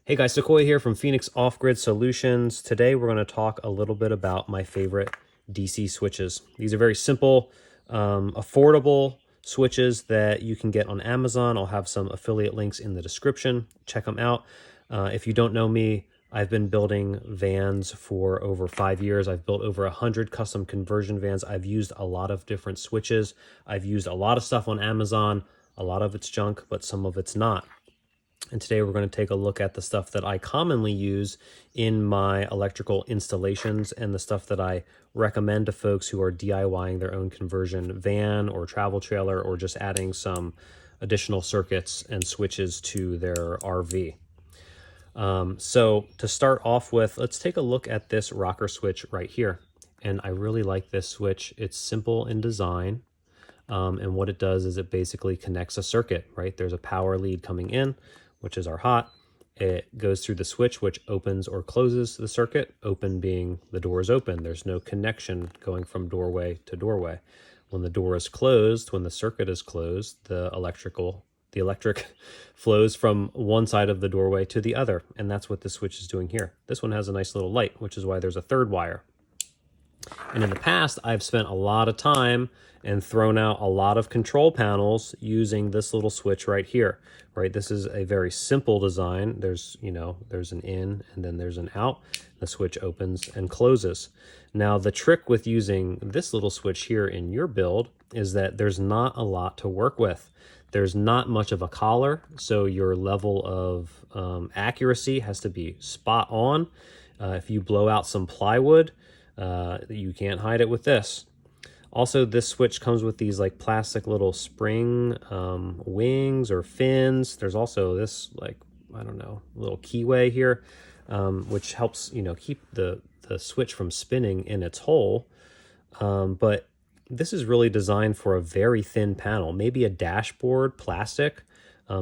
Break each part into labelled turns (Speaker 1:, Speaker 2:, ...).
Speaker 1: Hey guys, Sequoia here from Phoenix Off-Grid Solutions. Today we're going to talk a little bit about my favorite DC switches. These are very simple, affordable switches that you can get on Amazon. I'll have some affiliate links in the description. Check them out. If you don't know me, I've been building vans for over 5 years. I've built over 100 custom conversion vans. I've used a lot of different switches. I've used a lot of stuff on Amazon. A lot of it's junk, but some of it's not. And today we're going to take a look at the stuff that I commonly use in my electrical installations and the stuff that I recommend to folks who are DIYing their own conversion van or travel trailer or just adding some additional circuits and switches to their RV. So to start off with, let's take a look at this rocker switch right here. And I really like this switch. It's simple in design. And what it does is it basically connects a circuit, right? There's a power lead coming in, which is our hot. It goes through the switch, which opens or closes the circuit. Open being the door is open. There's no connection going from doorway to doorway. When the door is closed, when the circuit is closed, the electric flows from one side of the doorway to the other. And that's what this switch is doing here. This one has a nice little light, which is why there's a third wire. And in the past, I've spent a lot of time and thrown out a lot of control panels using this little switch right here, right? This is a very simple design. There's an in and then there's an out. The switch opens and closes. Now, the trick with using this little switch here in your build is that there's not a lot to work with. There's not much of a collar, so your level of accuracy has to be spot on. If you blow out some plywood, you can't hide it with this. Also, this switch comes with these like plastic little spring wings or fins. There's also this little keyway here, which helps keep the switch from spinning in its hole. But this is really designed for a very thin panel, maybe a dashboard plastic,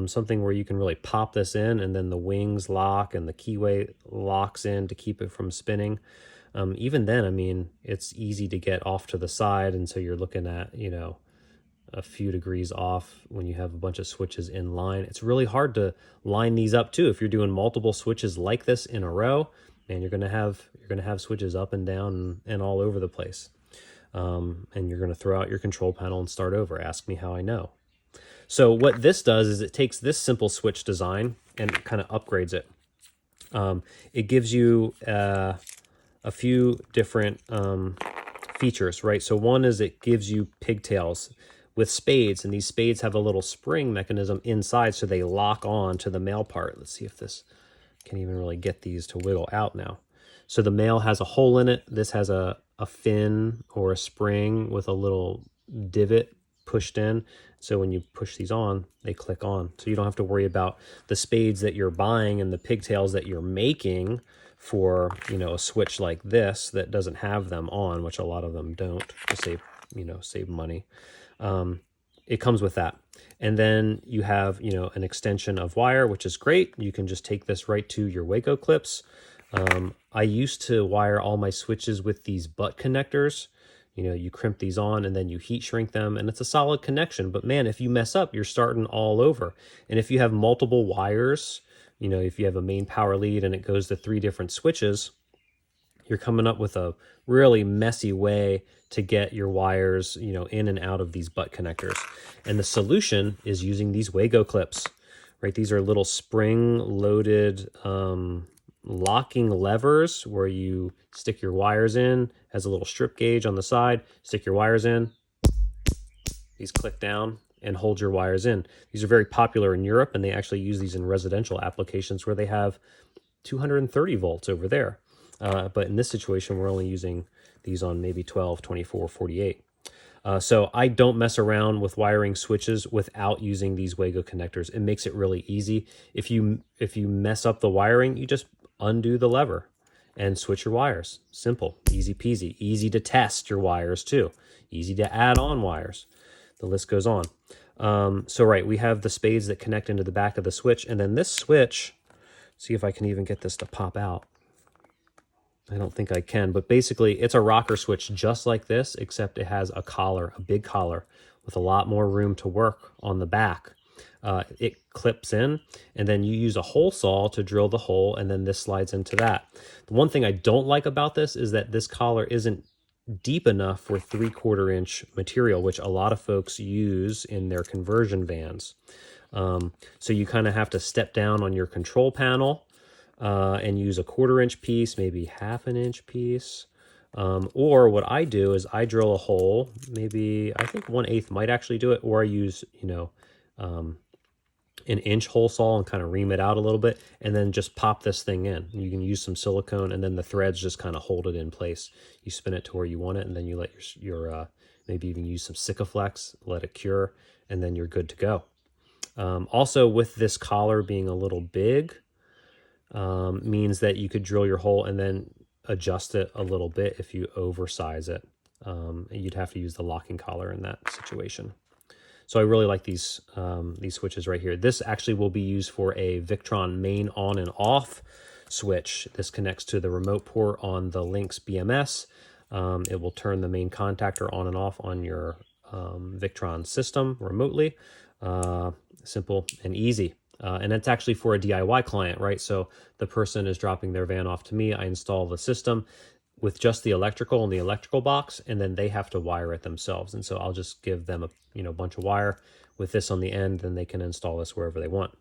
Speaker 1: something where you can really pop this in and then the wings lock and the keyway locks in to keep it from spinning. Even then, I mean, it's easy to get off to the side, and so you're looking at, a few degrees off when you have a bunch of switches in line. It's really hard to line these up too. If you're doing multiple switches like this in a row, and you're gonna have switches up and down and all over the place. And you're gonna throw out your control panel and start over. Ask me how I know. So what this does is it takes this simple switch design and kind of upgrades it. It gives you a few different features, right? So one is it gives you pigtails with spades, and these spades have a little spring mechanism inside, so they lock on to the male part. Let's see if this can even really get these to wiggle out now. So the male has a hole in it. This has a fin or a spring with a little divot pushed in. So when you push these on, they click on. So you don't have to worry about the spades that you're buying and the pigtails that you're making for, a switch like this that doesn't have them on, which a lot of them don't, to save money. It comes with that. And then you have, an extension of wire, which is great. You can just take this right to your Waco clips. I used to wire all my switches with these butt connectors. You crimp these on and then you heat shrink them, and it's a solid connection. But man, if you mess up, you're starting all over. And if you have multiple wires, if you have a main power lead and it goes to 3 different switches, you're coming up with a really messy way to get your wires, in and out of these butt connectors. And the solution is using these Wago clips, right? These are little spring-loaded locking levers where you stick your wires in, has a little strip gauge on the side, stick your wires in, these click down and hold your wires in. These are very popular in Europe, and they actually use these in residential applications where they have 230 volts over there. But in this situation, we're only using these on maybe 12, 24, 48. So I don't mess around with wiring switches without using these Wago connectors. It makes it really easy. If you mess up the wiring, you just undo the lever and switch your wires. Simple, easy peasy. Easy to test your wires too. Easy to add on wires. The list goes on. So right, we have the spades that connect into the back of the switch, and then this switch, see if I can even get this to pop out. I don't think I can, but basically it's a rocker switch just like this, except it has a collar, a big collar with a lot more room to work on the back. it clips in, and then you use a hole saw to drill the hole, and then this slides into that. The one thing I don't like about this is that this collar isn't deep enough for 3/4 inch material, which a lot of folks use in their conversion vans. So you kind of have to step down on your control panel and use a 1/4 inch piece, maybe 1/2 inch piece. Or what I do is I drill a hole, maybe I think 1/8 might actually do it, or I use, an inch hole saw and kind of ream it out a little bit, and then just pop this thing in. You can use some silicone, and then the threads just kind of hold it in place. You spin it to where you want it, and then you let your maybe even use some Sikaflex, let it cure, and then you're good to go. Also, with this collar being a little big, means that you could drill your hole and then adjust it a little bit if you oversize it. You'd have to use the locking collar in that situation. So I really like these switches right here. This actually will be used for a Victron main on and off switch. This connects to the remote port on the Lynx BMS. It will turn the main contactor on and off on your Victron system remotely. Simple and easy. And it's actually for a DIY client, right? So the person is dropping their van off to me. I install the system with just the electrical and the electrical box, and then they have to wire it themselves. And so I'll just give them a bunch of wire with this on the end, and they can install this wherever they want.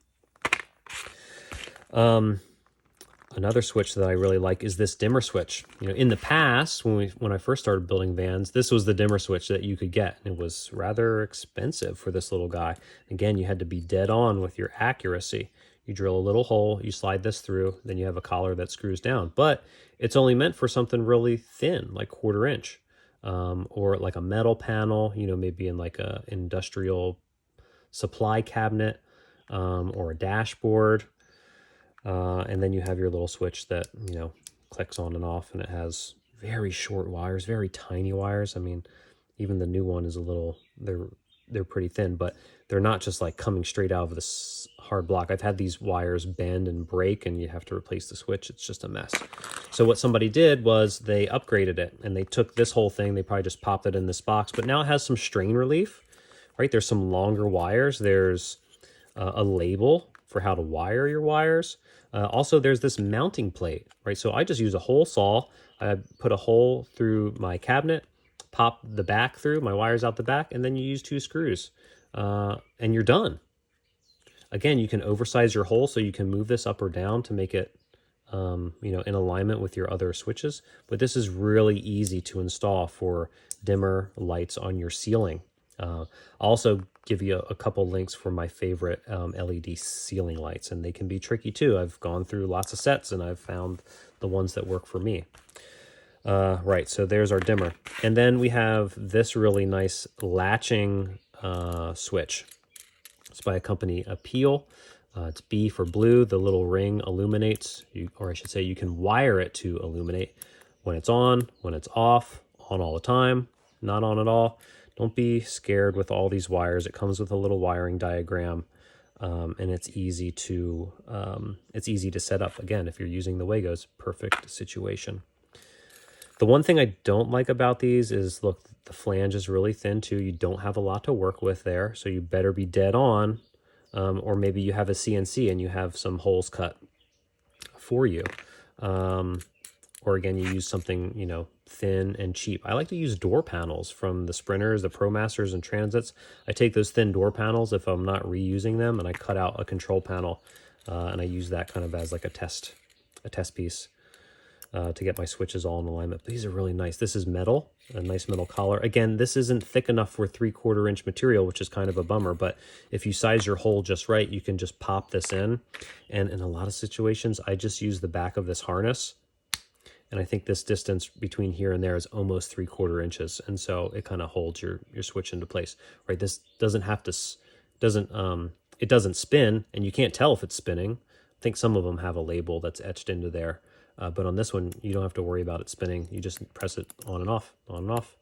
Speaker 1: Another switch that I really like is this dimmer switch. In the past, when I first started building vans, this was the dimmer switch that you could get. And it was rather expensive for this little guy. Again, you had to be dead on with your accuracy. You drill a little hole, you slide this through, then you have a collar that screws down. But it's only meant for something really thin, like 1/4 inch, or like a metal panel, maybe in like a industrial supply cabinet, or a dashboard. And then you have your little switch that, clicks on and off, and it has very short wires, very tiny wires. I mean, even the new one is they're pretty thin, but they're not just like coming straight out of this hard block. I've had these wires bend and break, and you have to replace the switch. It's just a mess. So what somebody did was they upgraded it, and they took this whole thing. They probably just popped it in this box, but now it has some strain relief, right? There's some longer wires. There's a label for how to wire your wires. Also, there's this mounting plate, right? So I just use a hole saw. I put a hole through my cabinet, pop the back through, my wires out the back, and then you use 2 screws, and you're done. Again, you can oversize your hole so you can move this up or down to make it, in alignment with your other switches. But this is really easy to install for dimmer lights on your ceiling. I'll also give you a couple links for my favorite LED ceiling lights, and they can be tricky too. I've gone through lots of sets, and I've found the ones that work for me. Right, so there's our dimmer. And then we have this really nice latching switch. It's by a company, Appeal. It's B for blue. The little ring illuminates, or I should say you can wire it to illuminate when it's on, when it's off, on all the time, not on at all. Don't be scared with all these wires. It comes with a little wiring diagram, and it's easy to set up. Again, if you're using the Wagos, perfect situation. The one thing I don't like about these is, look, the flange is really thin too. You don't have a lot to work with there, so you better be dead on, or maybe you have a CNC and you have some holes cut for you. Or again, you use something, thin and cheap. I like to use door panels from the Sprinters, the ProMasters, and Transits. I take those thin door panels if I'm not reusing them, and I cut out a control panel, and I use that kind of as like a test piece to get my switches all in alignment. But these are really nice. This is metal, a nice metal collar. Again, this isn't thick enough for 3/4 inch material, which is kind of a bummer, but if you size your hole just right, you can just pop this in. And in a lot of situations, I just use the back of this harness, and I think this distance between here and there is almost 3/4 inches, and so it kind of holds your switch into place, right? This doesn't it doesn't spin, and you can't tell if it's spinning. I think some of them have a label that's etched into there, but on this one, you don't have to worry about it spinning. You just press it on and off, on and off.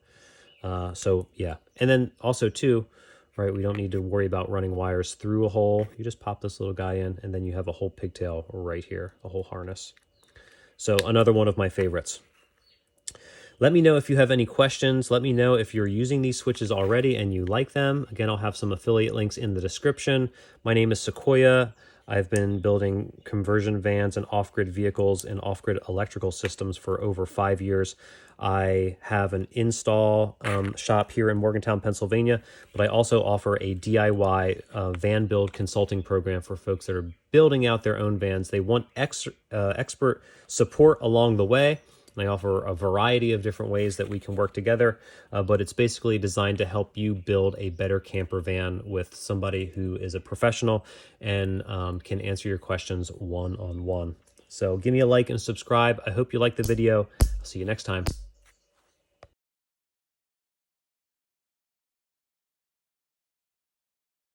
Speaker 1: So yeah, and then also too, right? We don't need to worry about running wires through a hole. You just pop this little guy in, and then you have a whole pigtail right here, a whole harness. So another one of my favorites. Let me know if you have any questions. Let me know if you're using these switches already and you like them. Again, I'll have some affiliate links in the description. My name is Sequoia. I've been building conversion vans and off-grid vehicles and off-grid electrical systems for over 5 years. I have an install shop here in Morgantown, Pennsylvania, but I also offer a DIY van build consulting program for folks that are building out their own vans. They want expert support along the way. I offer a variety of different ways that we can work together, but it's basically designed to help you build a better camper van with somebody who is a professional and can answer your questions one-on-one. So give me a like and subscribe. I hope you like the video. I'll see you next time.